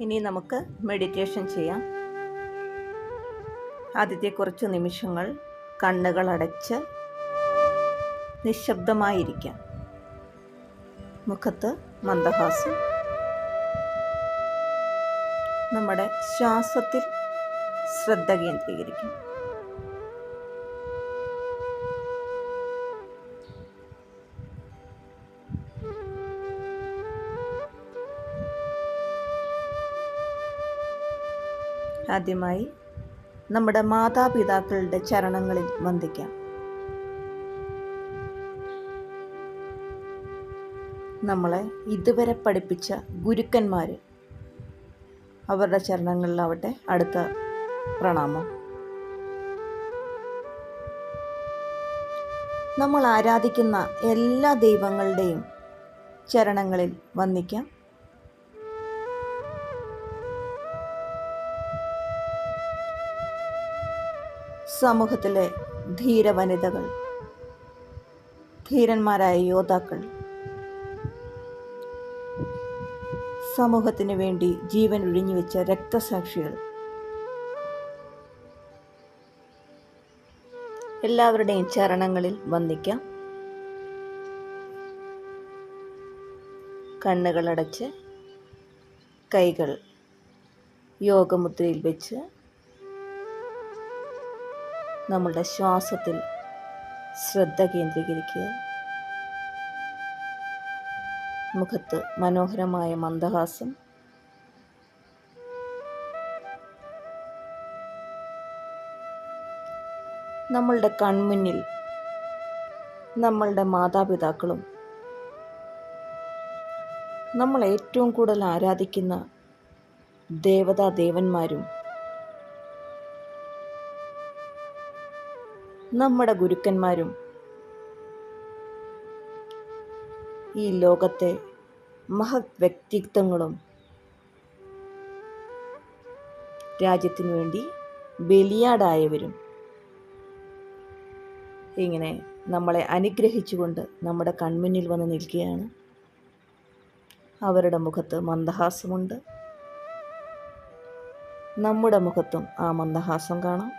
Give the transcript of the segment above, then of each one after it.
ഇനി നമുക്ക് മെഡിറ്റേഷൻ ചെയ്യാം. ആദ്യത്തെ കുറച്ച് നിമിഷങ്ങൾ കണ്ണുകൾ അടച്ച് നിശബ്ദമായിരിക്കാം. മുഖത്ത് മന്ദഹാസം. നമ്മുടെ ശ്വാസത്തിൽ ശ്രദ്ധ കേന്ദ്രീകരിക്കും. ആദ്യമായി നമ്മുടെ മാതാപിതാക്കളുടെ ചരണങ്ങളിൽ വന്ദിക്കാം. നമ്മളെ ഇതുവരെ പഠിപ്പിച്ച ഗുരുക്കന്മാർ, അവരുടെ ചരണങ്ങളിലാവട്ടെ അടുത്ത പ്രണാമം. നമ്മൾ ആരാധിക്കുന്ന എല്ലാ ദൈവങ്ങളുടെയും ചരണങ്ങളിൽ വന്ദിക്കാം. സമൂഹത്തിലെ ധീരവനിതകൾ, ധീരന്മാരായ യോദ്ധാക്കൾ, സമൂഹത്തിന് വേണ്ടി ജീവൻ ഒഴിഞ്ഞുവെച്ച രക്തസാക്ഷികൾ, എല്ലാവരുടെയും ചരണങ്ങളിൽ വന്ദിക്കാം. കണ്ണുകളടച്ച് കൈകൾ യോഗമുദ്രയിൽ വെച്ച് നമ്മളുടെ ശ്വാസത്തിൽ ശ്രദ്ധ കേന്ദ്രീകരിക്കുക. മുഖത്ത് മനോഹരമായ മന്ദഹാസം. നമ്മളുടെ കൺമുന്നിൽ നമ്മളുടെ മാതാപിതാക്കളും നമ്മൾ ഏറ്റവും കൂടുതൽ ആരാധിക്കുന്ന ദേവതാദേവന്മാരും നമ്മുടെ ഗുരുക്കന്മാരും ഈ ലോകത്തെ മഹത് വ്യക്തിത്വങ്ങളും രാജ്യത്തിനു വേണ്ടി ബലിയാടായവരും ഇങ്ങനെ നമ്മളെ അനുഗ്രഹിച്ചുകൊണ്ട് നമ്മുടെ കൺമുന്നിൽ വന്ന് നിൽക്കുകയാണ്. അവരുടെ മുഖത്ത് മന്ദഹാസമുണ്ട്. നമ്മുടെ മുഖത്തും ആ മന്ദഹാസം കാണാം.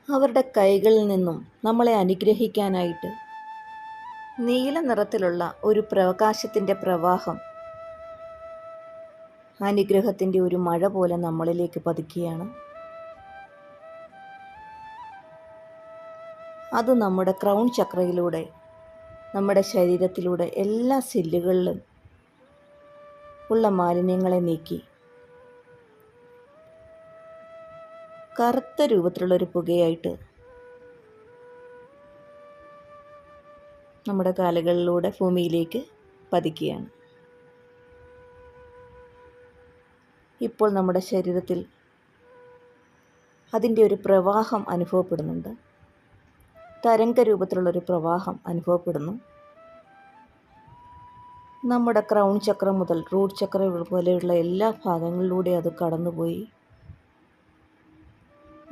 അവരുടെ കൈകളിൽ നിന്നും നമ്മളെ അനുഗ്രഹിക്കാനായിട്ട് നീല നിറത്തിലുള്ള ഒരു പ്രകാശത്തിൻ്റെ പ്രവാഹം, അനുഗ്രഹത്തിൻ്റെ ഒരു മഴ പോലെ നമ്മളിലേക്ക് പതിക്കുകയാണ്. അത് നമ്മുടെ ക്രൗൺ ചക്രയിലൂടെ, നമ്മുടെ ശരീരത്തിലൂടെ എല്ലാ സെല്ലുകളിലും ഉള്ള മാലിന്യങ്ങളെ നീക്കി കറുത്ത രൂപത്തിലുള്ളൊരു പുകയായിട്ട് നമ്മുടെ കാലുകളിലൂടെ ഭൂമിയിലേക്ക് പതിക്കുകയാണ്. ഇപ്പോൾ നമ്മുടെ ശരീരത്തിൽ അതിൻ്റെ ഒരു പ്രവാഹം അനുഭവപ്പെടുന്നുണ്ട്. തരംഗ രൂപത്തിലുള്ളൊരു പ്രവാഹം അനുഭവപ്പെടുന്നു. നമ്മുടെ ക്രൗൺ ചക്രം മുതൽ റൂട്ട് ചക്ര പോലെയുള്ള എല്ലാ ഭാഗങ്ങളിലൂടെ അത് കടന്നുപോയി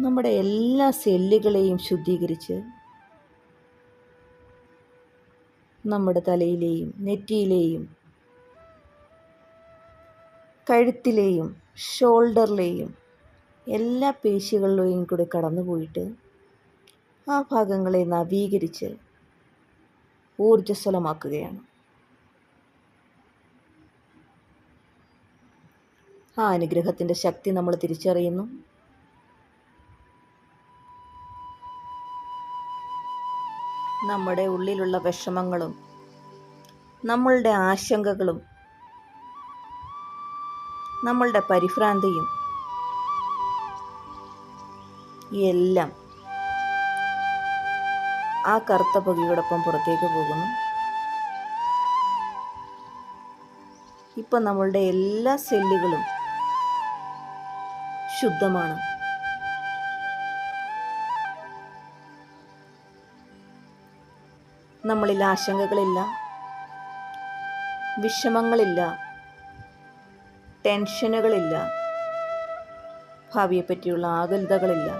നമ്മുടെ എല്ലാ സെല്ലുകളെയും ശുദ്ധീകരിച്ച് നമ്മുടെ തലയിലെയും നെറ്റിയിലെയും കഴുത്തിലെയും ഷോൾഡറിലെയും എല്ലാ പേശികളിലെയും കൂടി കടന്നുപോയിട്ട് ആ ഭാഗങ്ങളെ നവീകരിച്ച് ഊർജ്ജസ്വലമാക്കുകയാണ്. ആ അനുഗ്രഹത്തിൻ്റെ ശക്തി നമ്മൾ തിരിച്ചറിയുന്നു. നമ്മുടെ ഉള്ളിലുള്ള വിഷമങ്ങളും നമ്മളുടെ ആശങ്കകളും നമ്മളുടെ പരിഭ്രാന്തിയും എല്ലാം ആ കറുത്ത പുകയോടൊപ്പം പുറത്തേക്ക് പോകുന്നു. ഇപ്പം നമ്മളുടെ എല്ലാ സെല്ലുകളും ശുദ്ധമാണ്. നമ്മളിൽ ആശങ്കകളില്ല, വിഷമങ്ങളില്ല, ടെൻഷനുകളില്ല, ഭാവിയെപ്പറ്റിയുള്ള ആകുലതകളില്ല.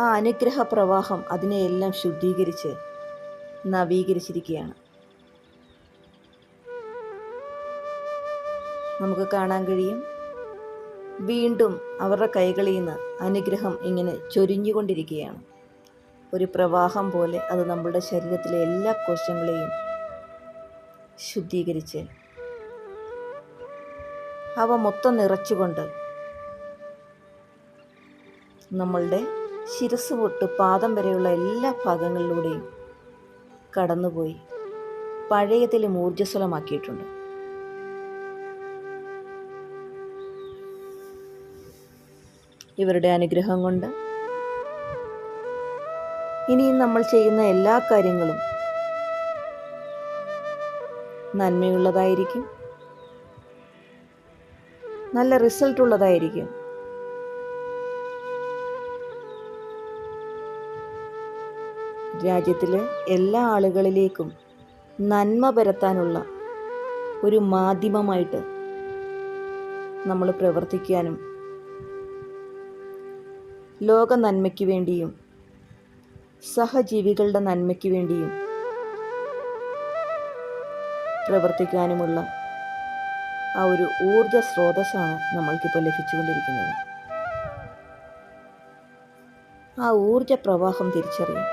ആ അനുഗ്രഹ പ്രവാഹം അതിനെയെല്ലാം ശുദ്ധീകരിച്ച് നവീകരിച്ചിരിക്കുകയാണ്. നമുക്ക് കാണാൻ കഴിയും, വീണ്ടും അവരുടെ കൈകളിൽ നിന്ന് അനുഗ്രഹം ഇങ്ങനെ ചൊരിഞ്ഞുകൊണ്ടിരിക്കുകയാണ്. ഒരു പ്രവാഹം പോലെ അത് നമ്മളുടെ ശരീരത്തിലെ എല്ലാ കോശങ്ങളെയും ശുദ്ധീകരിച്ച് അവ മൊത്തം നിറച്ചുകൊണ്ട് നമ്മളുടെ ശിരസ് തൊട്ട് പാദം വരെയുള്ള എല്ലാ ഭാഗങ്ങളിലൂടെയും കടന്നുപോയി പഴയതിലും ഊർജ്ജസ്വലമാക്കിയിട്ടുണ്ട്. ഇവരുടെ അനുഗ്രഹം കൊണ്ട് ഇനിയും നമ്മൾ ചെയ്യുന്ന എല്ലാ കാര്യങ്ങളും നന്മയുള്ളതായിരിക്കും, നല്ല റിസൾട്ട് ഉള്ളതായിരിക്കും. രാജ്യത്തിലെ എല്ലാ ആളുകളിലേക്കും നന്മ പരത്താനുള്ള ഒരു മാധ്യമമായിട്ട് നമ്മൾ പ്രവർത്തിക്കാനും ലോക നന്മയ്ക്ക് വേണ്ടിയും സഹജീവികളുടെ നന്മയ്ക്ക് വേണ്ടിയും പ്രവർത്തിക്കാനുമുള്ള ആ ഒരു ഊർജ സ്രോതസ്സാണ് നമ്മൾക്കിപ്പോൾ ലഭിച്ചുകൊണ്ടിരിക്കുന്നത്. ആ ഊർജ പ്രവാഹം തിരിച്ചറിയാം.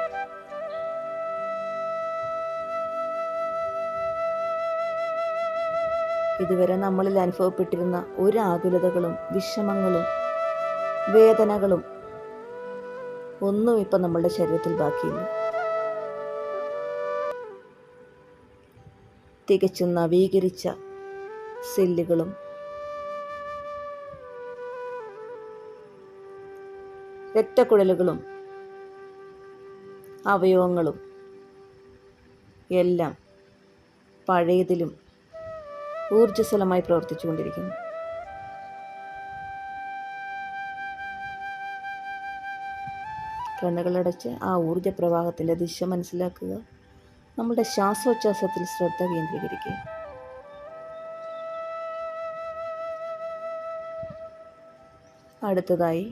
ഇതുവരെ നമ്മളിൽ അനുഭവപ്പെട്ടിരുന്ന ഒരു ആകുലതകളും വിഷമങ്ങളും വേദനകളും ഒന്നും ഇപ്പം നമ്മളുടെ ശരീരത്തിൽ ബാക്കിയില്ല. തികച്ചും നവീകരിച്ച സെല്ലുകളും രക്തക്കുഴലുകളും അവയവങ്ങളും എല്ലാം പഴയതിലും ഊർജ്ജസ്വലമായി പ്രവർത്തിച്ചുകൊണ്ടിരിക്കുന്നു. കണ്ണുകളടച്ച് ആ ഊർജ്ജ പ്രവാഹത്തിൻ്റെ ദിശ മനസ്സിലാക്കുക. നമ്മുടെ ശ്വാസോച്ഛ്വാസത്തിൽ ശ്രദ്ധ കേന്ദ്രീകരിക്കുക. അടുത്തതായി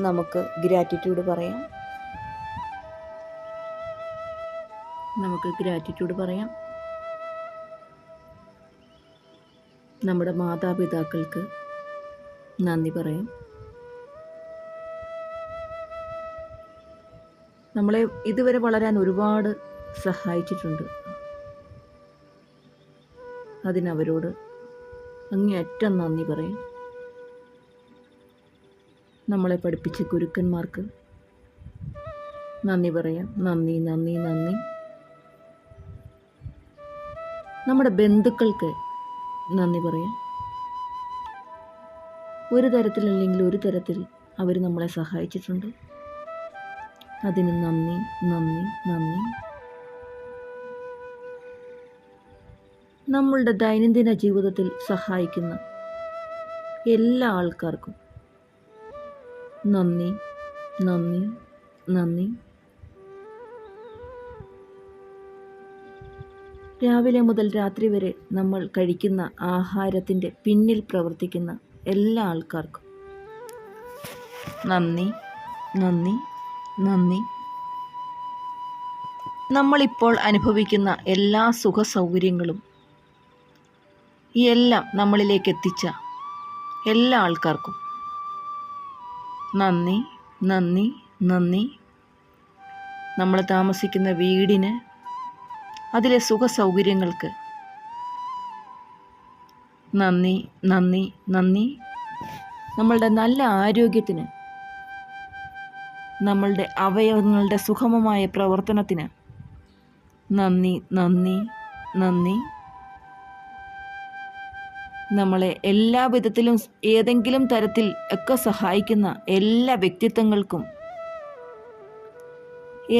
നമുക്ക് ഗ്രാറ്റിറ്റ്യൂഡ് പറയാം. നമ്മുടെ മാതാപിതാക്കൾക്ക് നന്ദി പറയാം. നമ്മളെ ഇതുവരെ വളരാൻ ഒരുപാട് സഹായിച്ചിട്ടുണ്ട്. അതിനവരോട് അങ്ങേയറ്റം നന്ദി പറയാം. നമ്മളെ പഠിപ്പിച്ച ഗുരുക്കന്മാർക്ക് നന്ദി പറയാം. നന്ദി നന്ദി നന്ദി. നമ്മുടെ ബന്ധുക്കൾക്ക് നന്ദി പറയാം. ഒരു തരത്തിലല്ലെങ്കിൽ ഒരു തരത്തിൽ അവർ നമ്മളെ സഹായിച്ചിട്ടുണ്ട്. അതിന് നന്ദി നന്ദി നന്ദി. നമ്മളുടെ ദൈനംദിന ജീവിതത്തിൽ സഹായിക്കുന്ന എല്ലാ ആൾക്കാർക്കും നന്ദി നന്ദി നന്ദി. രാവിലെ മുതൽ രാത്രി വരെ നമ്മൾ കഴിക്കുന്ന ആഹാരത്തിൻ്റെ പിന്നിൽ പ്രവർത്തിക്കുന്ന എല്ലാ ആൾക്കാർക്കും നന്ദി നന്ദി നന്ദി. നമ്മളിപ്പോൾ അനുഭവിക്കുന്ന എല്ലാ സുഖ സൗകര്യങ്ങളും എല്ലാം നമ്മളിലേക്ക് എത്തിച്ച എല്ലാ ആൾക്കാർക്കും നന്ദി നന്ദി നന്ദി. നമ്മൾ താമസിക്കുന്ന വീടിന്, അതിലെ സുഖ സൗകര്യങ്ങൾക്ക് നന്ദി നന്ദി നന്ദി. നമ്മളുടെ നല്ല ആരോഗ്യത്തിന്, നമ്മളുടെ അവയവങ്ങളുടെ സുഗമമായ പ്രവർത്തനത്തിന് നന്ദി നന്ദി നന്ദി. നമ്മളെ എല്ലാ വിധത്തിലും ഏതെങ്കിലും തരത്തിൽ ഒക്കെ സഹായിക്കുന്ന എല്ലാ വ്യക്തിത്വങ്ങൾക്കും,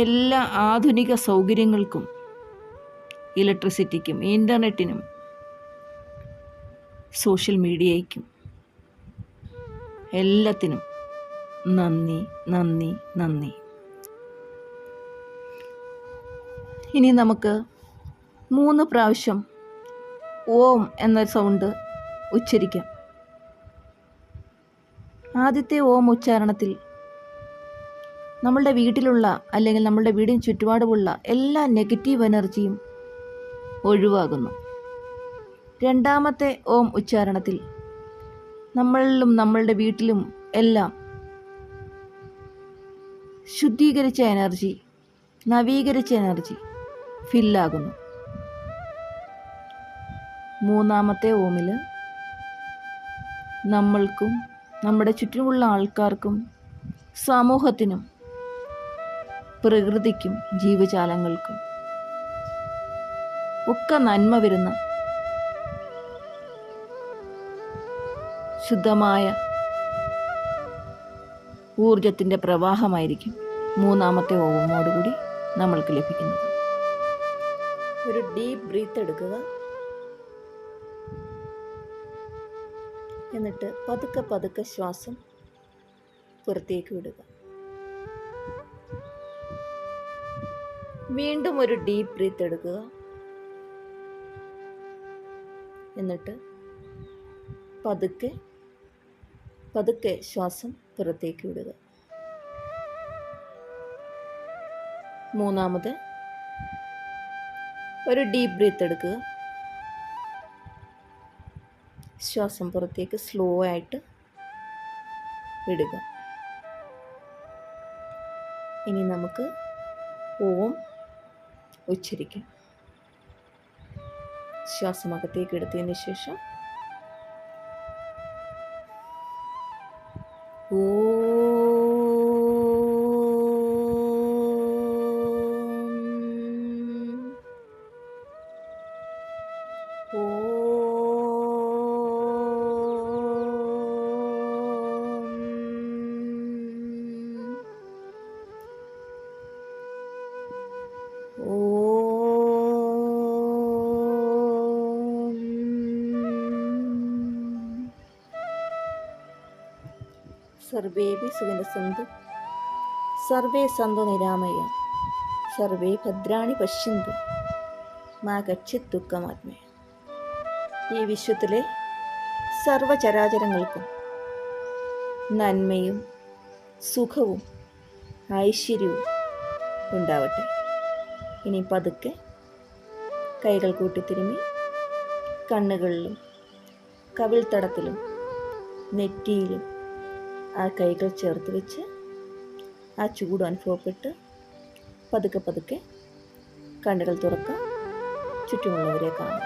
എല്ലാ ആധുനിക സൗകര്യങ്ങൾക്കും, ഇലക്ട്രിസിറ്റിക്കും ഇൻ്റർനെറ്റിനും സോഷ്യൽ മീഡിയയ്ക്കും എല്ലാത്തിനും നന്ദി നന്ദി നന്ദി. ഇനി നമുക്ക് 3 പ്രാവശ്യം ഓം എന്ന സൗണ്ട് ഉച്ചരിക്കാം. ആദ്യത്തെ ഓം ഉച്ചാരണത്തിൽ നമ്മളുടെ വീട്ടിലുള്ള അല്ലെങ്കിൽ നമ്മളുടെ വീടിന് ചുറ്റുപാടുമുള്ള എല്ലാ നെഗറ്റീവ് എനർജിയും ഒഴിവാകുന്നു. രണ്ടാമത്തെ ഓം ഉച്ചാരണത്തിൽ നമ്മളിലും നമ്മളുടെ വീട്ടിലും എല്ലാം ശുദ്ധീകരിച്ച എനർജി, നവീകരിച്ച എനർജി ഫില്ലാകുന്നു. മൂന്നാമത്തെ ഓമിൽ നമ്മൾക്കും നമ്മുടെ ചുറ്റുമുള്ള ആൾക്കാർക്കും സമൂഹത്തിനും പ്രകൃതിക്കും ജീവജാലങ്ങൾക്കും ഒക്കെ നന്മ വരുന്ന ശുദ്ധമായ ഊർജത്തിൻ്റെ പ്രവാഹമായിരിക്കും മൂന്നാമത്തെ ഓമോടുകൂടി നമ്മൾക്ക് ലഭിക്കുന്നത്. ഒരു ഡീപ്പ് ബ്രീത്ത് എടുക്കുക. എന്നിട്ട് പതുക്കെ പതുക്കെ ശ്വാസം പുറത്തേക്ക് വിടുക. വീണ്ടും ഒരു ഡീപ്പ് ബ്രീത്ത് എടുക്കുക. എന്നിട്ട് പതുക്കെ പതുക്കെ ശ്വാസം പുറത്തേക്ക് വിടുക. മൂന്നാമത് ഒരു ഡീപ്പ് ബ്രീത്ത് എടുക്കുക. ശ്വാസം പുറത്തേക്ക് സ്ലോ ആയിട്ട് വിടുക. ഇനി നമുക്ക് ഓം ഉച്ചരിക്കാം. ശ്വാസം അകത്തേക്ക് എടുത്തതിന് ശേഷം സർവേഭി സുഖിനഃസന്തു സർവേ സന്തു നിരാമയ സർവേ ഭദ്രാണി പശ്യന്തു മാ കശ്ചിത് ദുഃഖമാത്മേ. ഈ വിശ്വത്തിലെ സർവചരാചരങ്ങൾക്കും നന്മയും സുഖവും ഐശ്വര്യവും ഉണ്ടാവട്ടെ. ഇനി പതുക്കെ കൈകൾ കൂട്ടിത്തിരുമ്മി കണ്ണുകളിലും കവിൾത്തടത്തിലും നെറ്റിയിലും ആ കൈകൾ ചേർത്ത് വെച്ച് ആ ചൂട് അനുഭവപ്പെട്ട് പതുക്കെ പതുക്കെ കണ്ണുകൾ തുറക്കാം. ചുറ്റുമുള്ളവരെ കാണാം.